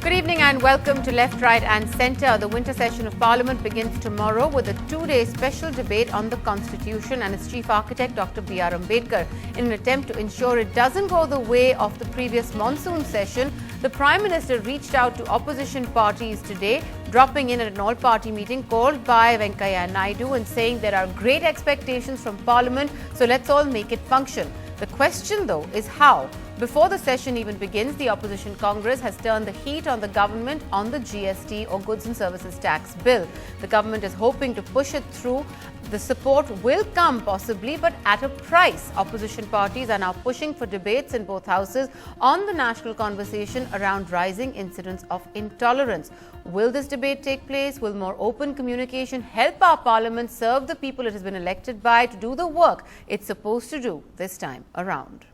Good evening and welcome to Left, Right and Centre. The winter session of Parliament begins tomorrow with a two-day special debate on the Constitution and its chief architect, Dr. B.R. Ambedkar. In an attempt to ensure it doesn't go the way of the previous monsoon session, the Prime Minister reached out to opposition parties today, dropping in at an all-party meeting called by Venkaiah Naidu and saying there are great expectations from Parliament, so let's all make it function. The question, though, is how. Before the session even begins, the opposition Congress has turned the heat on the government on the GST or Goods and Services Tax bill. The government is hoping to push it through. The support will come possibly, but at a price. Opposition parties are now pushing for debates in both houses on the national conversation around rising incidents of intolerance. Will this debate take place? Will more open communication help our parliament serve the people it has been elected by to do the work it's supposed to do this time around?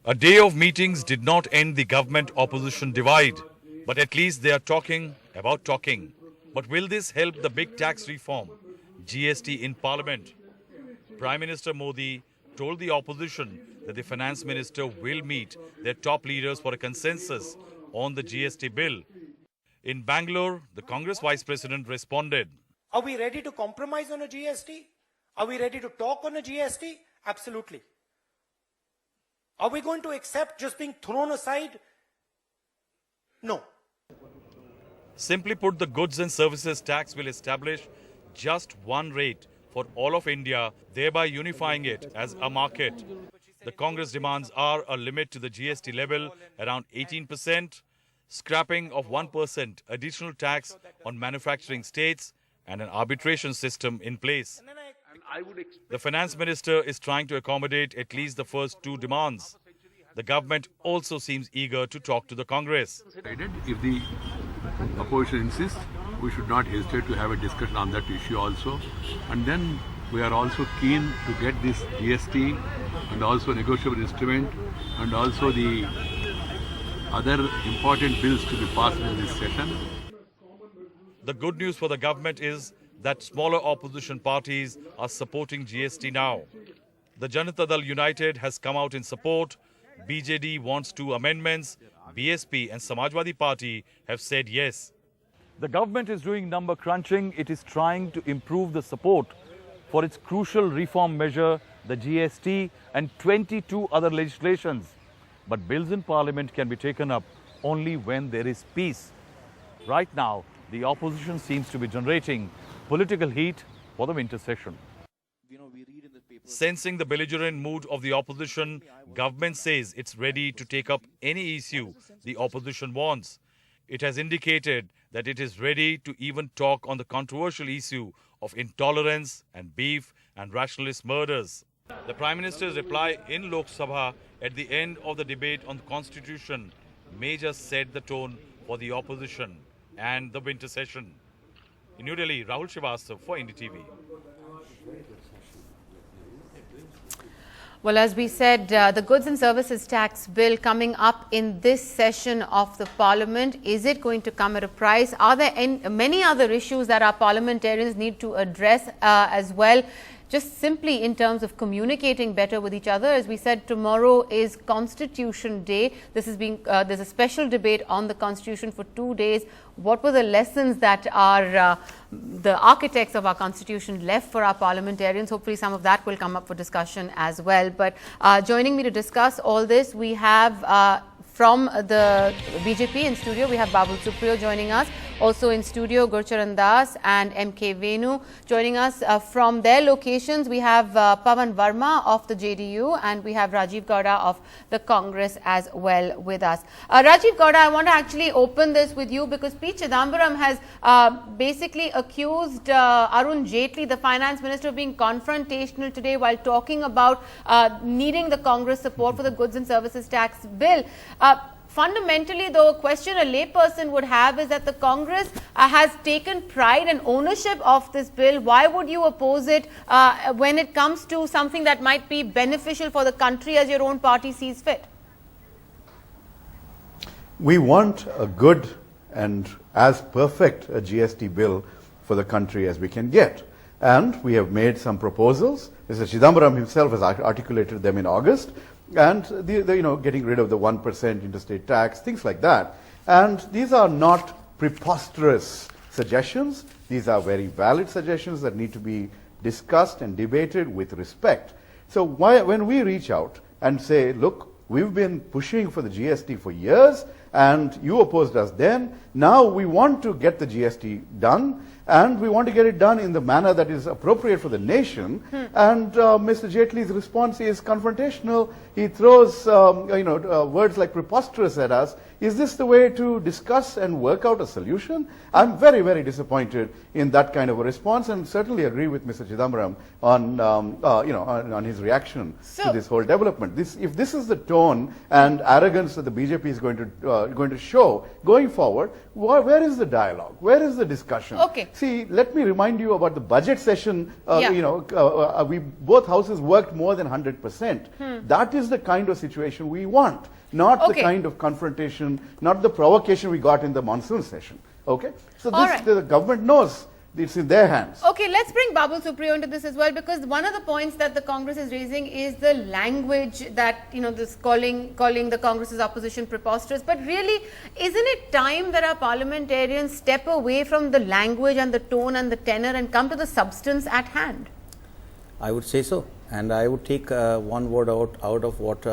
A day of meetings did not end the government-opposition divide, but at least they are talking about talking. But will this help the big tax reform, GST, in Parliament? Prime Minister Modi told the opposition that the Finance Minister will meet their top leaders for a consensus on the GST bill. In Bangalore, the Congress Vice President responded. Are we ready to compromise on a GST? Are we ready to talk on a GST? Absolutely. Are we going to accept just being thrown aside? No. Simply put, the goods and services tax will establish just one rate for all of India, thereby unifying it as a market. The Congress demands are a limit to the GST level around 18%, scrapping of 1% additional tax on manufacturing states, and an arbitration system in place. The Finance Minister is trying to accommodate at least the first two demands. The government also seems eager to talk to the Congress. If the opposition insists, we should not hesitate to have a discussion on that issue also. And then we are also keen to get this GST and also negotiable instrument and also the other important bills to be passed in this session. The good news for the government is that smaller opposition parties are supporting GST now. The Janata Dal United has come out in support. BJD wants 2 amendments. BSP and Samajwadi Party have said yes. The government is doing number crunching. It is trying to improve the support for its crucial reform measure, the GST, and 22 other legislations. But bills in Parliament can be taken up only when there is peace. Right now, the opposition seems to be generating political heat for the winter session. Sensing the belligerent mood of the opposition, government says it's ready to take up any issue the opposition wants. It has indicated that it is ready to even talk on the controversial issue of intolerance and beef and rationalist murders. The Prime Minister's reply in Lok Sabha at the end of the debate on the Constitution may just set the tone for the opposition and the winter session. In New Delhi, Rahul Srivastava for NDTV. Well, as we said, the Goods and Services Tax bill coming up in this session of the Parliament, is it going to come at a price? Are there many other issues that our parliamentarians need to address as well? Just simply in terms of communicating better with each other. As we said, tomorrow is Constitution Day. This is there's a special debate on the Constitution for 2 days. What were the lessons that the architects of our Constitution left for our parliamentarians? Hopefully some of that will come up for discussion as well. But joining me to discuss all this, we have from the BJP in studio, we have Babul Supriyo joining us. Also in studio, Gurcharan Das and M.K. Venu joining us from their locations. We have Pavan Verma of the JDU and we have Rajiv Gowda of the Congress as well with us. Rajiv Gowda, I want to actually open this with you because P. Chidambaram has basically accused Arun Jaitley, the finance minister, of being confrontational today while talking about needing the Congress support for the Goods and Services Tax bill. Fundamentally, though, a question a layperson would have is that the Congress has taken pride and ownership of this bill. Why would you oppose it when it comes to something that might be beneficial for the country as your own party sees fit? We want a good and as perfect a GST bill for the country as we can get. And we have made some proposals. Mr. Chidambaram himself has articulated them in August. and getting rid of the 1% interstate tax, things like that. And these are not preposterous suggestions. These are very valid suggestions that need to be discussed and debated with respect. So when we reach out and say, look, we've been pushing for the GST for years, and you opposed us then. Now we want to get the GST done, and we want to get it done in the manner that is appropriate for the nation. And Mr. Jaitley's response is confrontational. He throws words like preposterous at us. Is this the way to discuss and work out a solution? I'm very, very disappointed in that kind of a response, and certainly agree with Mr. Chidambaram on his reaction to this whole development. If this is the tone and arrogance that the BJP is going to show going forward, where is the dialogue? Where is the discussion? Okay. See, let me remind you about the budget session. We both houses worked more than 100%. That is the kind of situation we want. Not the kind of confrontation, not the provocation we got in the monsoon session. Okay? So the government knows it's in their hands. Okay, let's bring Babul Supriyo into this as well, because one of the points that the Congress is raising is the language that, this calling the Congress's opposition preposterous. But really, isn't it time that our parliamentarians step away from the language and the tone and the tenor and come to the substance at hand? I would say so. And I would take one word out of what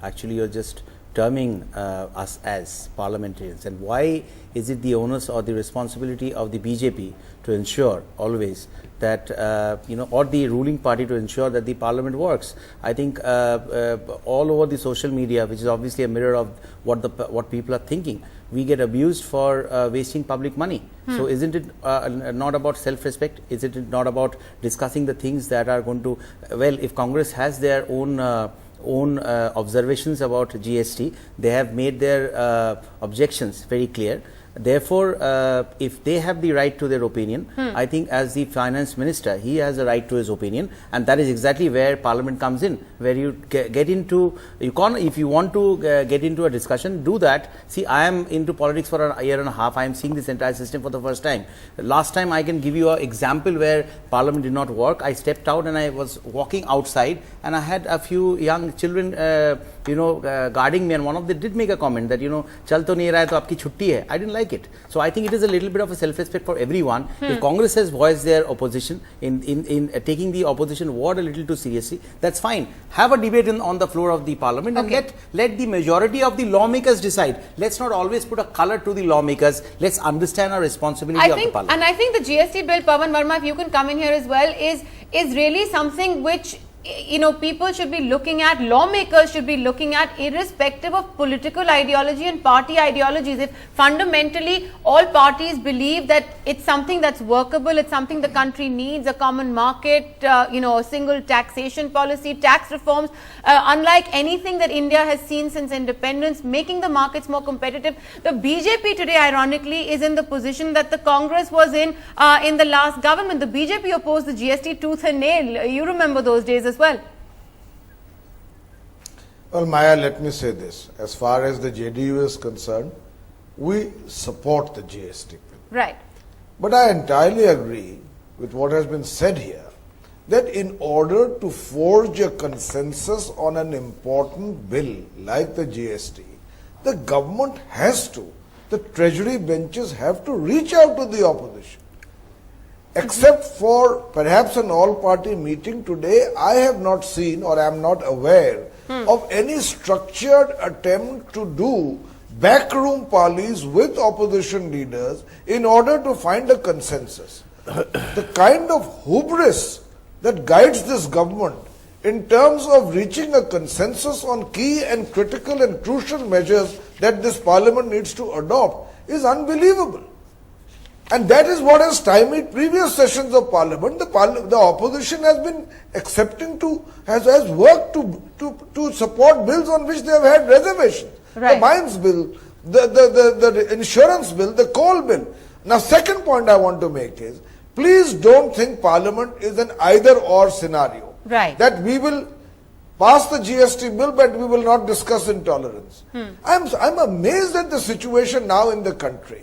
actually you're just terming us as parliamentarians, and why is it the onus or the responsibility of the BJP to ensure always that or the ruling party to ensure that the parliament works? I think all over the social media, which is obviously a mirror of what people are thinking, we get abused for wasting public money. So isn't it not about self-respect? Isn't it not about discussing the things that are going to, if Congress has their own observations about GST, they have made their objections very clear. Therefore, if they have the right to their opinion, I think as the finance minister, he has a right to his opinion, and that is exactly where parliament comes in, where you get into, if you want to get into a discussion, do that. See, I am into politics for a year and a half. I am seeing this entire system for the first time. Last time I can give you an example where parliament did not work. I stepped out and I was walking outside, and I had a few young children guarding me, and one of them did make a comment that, chal to nahi raha hai to aapki chutti hai. I didn't like it. So I think it is a little bit of a self-respect for everyone. If Congress has voiced their opposition in taking the opposition word a little too seriously, that's fine. Have a debate on the floor of the parliament, and let the majority of the lawmakers decide. Let's not always put a color to the lawmakers. Let's understand our responsibility of the parliament. And I think the GST bill, Pawan Verma, if you can come in here as well, is really something which people should be looking at, lawmakers should be looking at, irrespective of political ideology and party ideologies. If fundamentally all parties believe that it's something that's workable, it's something the country needs, a common market, a single taxation policy, tax reforms, unlike anything that India has seen since independence, making the markets more competitive. The BJP today, ironically, is in the position that the Congress was in the last government. The BJP opposed the GST tooth and nail. You remember those days as well. Well, Maya, let me say this. As far as the JDU is concerned, we support the GST bill. Right. But I entirely agree with what has been said here, that in order to forge a consensus on an important bill like the GST, the government has to, the treasury benches have to reach out to the opposition. Except for perhaps an all-party meeting today, I have not seen or am not aware of any structured attempt to do backroom parleys with opposition leaders in order to find a consensus. The kind of hubris that guides this government in terms of reaching a consensus on key and critical and crucial measures that this parliament needs to adopt is unbelievable. And that is what has stymied previous sessions of parliament. The opposition has been accepting has worked to support bills on which they have had reservations. Right. The mines bill, the insurance bill, the coal bill. Now, second point I want to make is, please don't think parliament is an either or scenario. Right. That we will pass the GST bill, but we will not discuss intolerance. I'm amazed at the situation now in the country.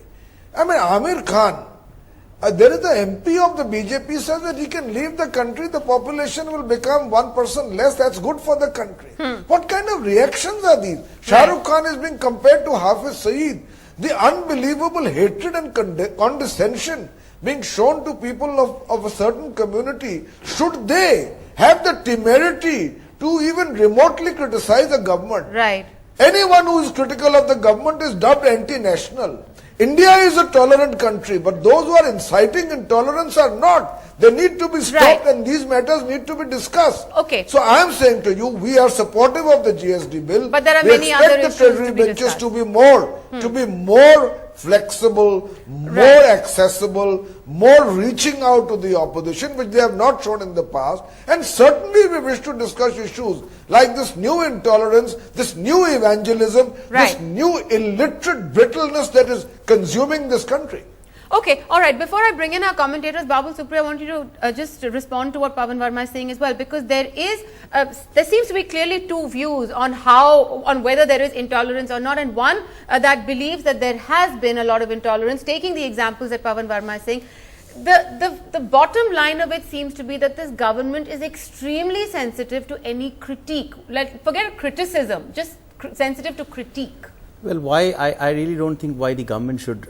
I mean, Amir Khan There is the MP of the BJP says that he can leave the country, the population will become 1% less, that's good for the country. What kind of reactions are these? Shah Rukh Khan is being compared to Hafiz Saeed. The unbelievable hatred and condescension being shown to people of a certain community, should they have the temerity to even remotely criticize the government? Right. Anyone who is critical of the government is dubbed anti-national. India is a tolerant country, but those who are inciting intolerance are not. They need to be stopped, and these matters need to be discussed. Okay. So I am saying to you, we are supportive of the GST bill. But there are we many other expect issues the treasury to be benches discussed. to be more flexible, more accessible, more reaching out to the opposition, which they have not shown in the past. And certainly we wish to discuss issues like this new intolerance, this new evangelism, this new illiterate brittleness that is consuming this country. Okay, all right. Before I bring in our commentators, Babul Supriya, I want you to just respond to what Pawan Verma is saying as well, because there seems to be clearly two views on whether there is intolerance or not, and one that believes that there has been a lot of intolerance. Taking the examples that Pawan Verma is saying, the bottom line of it seems to be that this government is extremely sensitive to any critique. Forget criticism, just sensitive to critique. Well, why I really don't think why the government should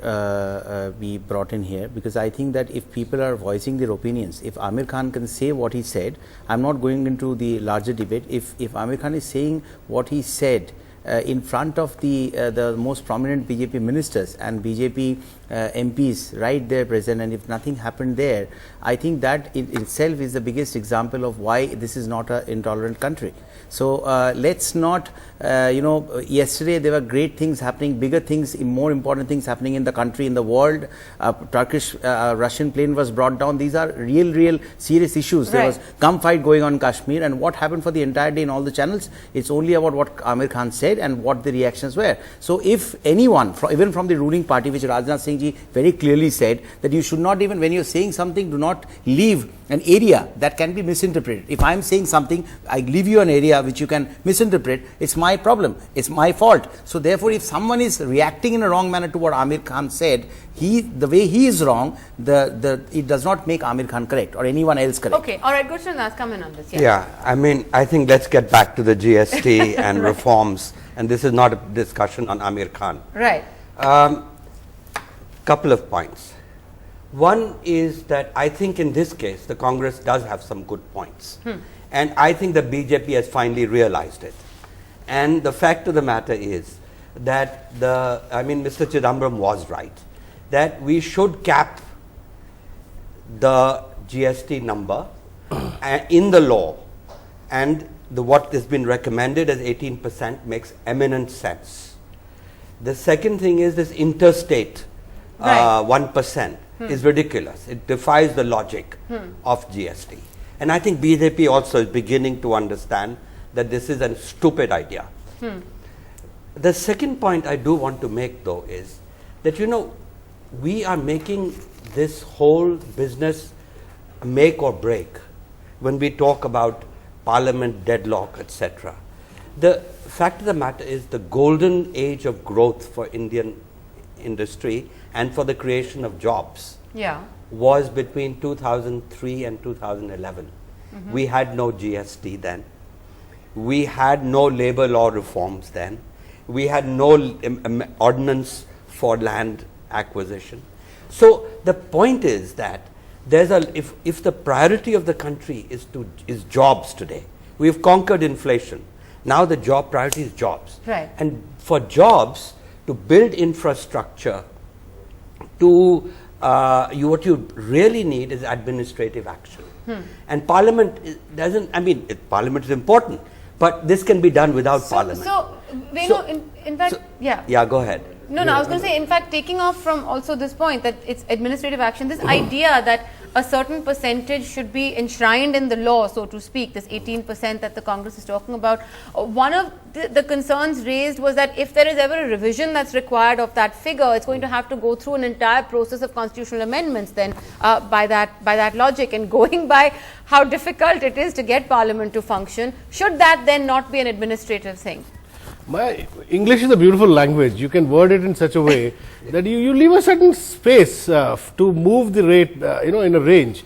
be brought in here, because I think that if people are voicing their opinions, if Amir Khan can say what he said, I'm not going into the larger debate. If Amir Khan is saying what he said in front of the most prominent BJP ministers and BJP MPs right there present, and if nothing happened there, I think that in itself is the biggest example of why this is not an intolerant country. So let's not, yesterday there were great things happening, bigger things, more important things happening in the country, in the world. Russian plane was brought down. These are real serious issues. There was gunfight going on in Kashmir, and what happened for the entire day in all the channels, it's only about what Amir Khan said and what the reactions were. So if anyone, even from the ruling party, which Rajnath Singh ji very clearly said, that you should not even, when you're saying something, do not leave an area that can be misinterpreted. If I'm saying something, I leave you an area which you can misinterpret, it's my problem, it's my fault. So therefore, if someone is reacting in a wrong manner to what Amir Khan said, the way he is wrong, it does not make Amir Khan correct or anyone else correct. Okay, all right, Gulshan, come in on this. Yeah, I mean, I think let's get back to the GST and reforms, and this is not a discussion on Amir Khan. Right. Couple of points. One is that I think in this case, the Congress does have some good points. And I think the BJP has finally realized it. And the fact of the matter is that Mr. Chidambaram was right, that we should cap the GST number in the law, and what has been recommended as 18% makes eminent sense. The second thing is this interstate 1% is ridiculous. It defies the logic of GST. And I think BJP also is beginning to understand that this is a stupid idea. The second point I do want to make, though, is that, we are making this whole business make or break when we talk about parliament, deadlock, etc. The fact of the matter is the golden age of growth for Indian industry and for the creation of jobs was between 2003 and 2011. We had no GST then. We had no labor law reforms then. We had no ordinance for land acquisition. So the point is that if the priority of the country is jobs today, we've conquered inflation. Now the job priority is jobs. Right. And for jobs, to build infrastructure, what you really need is administrative action. And Parliament Parliament is important, but this can be done without Parliament. In fact, Yeah, go ahead. No, I was going to say, in fact, taking off from also this point that it's administrative action, this idea that a certain percentage should be enshrined in the law, so to speak, this 18% that the Congress is talking about. One of the concerns raised was that if there is ever a revision that's required of that figure, it's going to have to go through an entire process of constitutional amendments then by that logic, and going by how difficult it is to get Parliament to function, should that then not be an administrative thing? English is a beautiful language. You can word it in such a way that you leave a certain space to move the rate, in a range.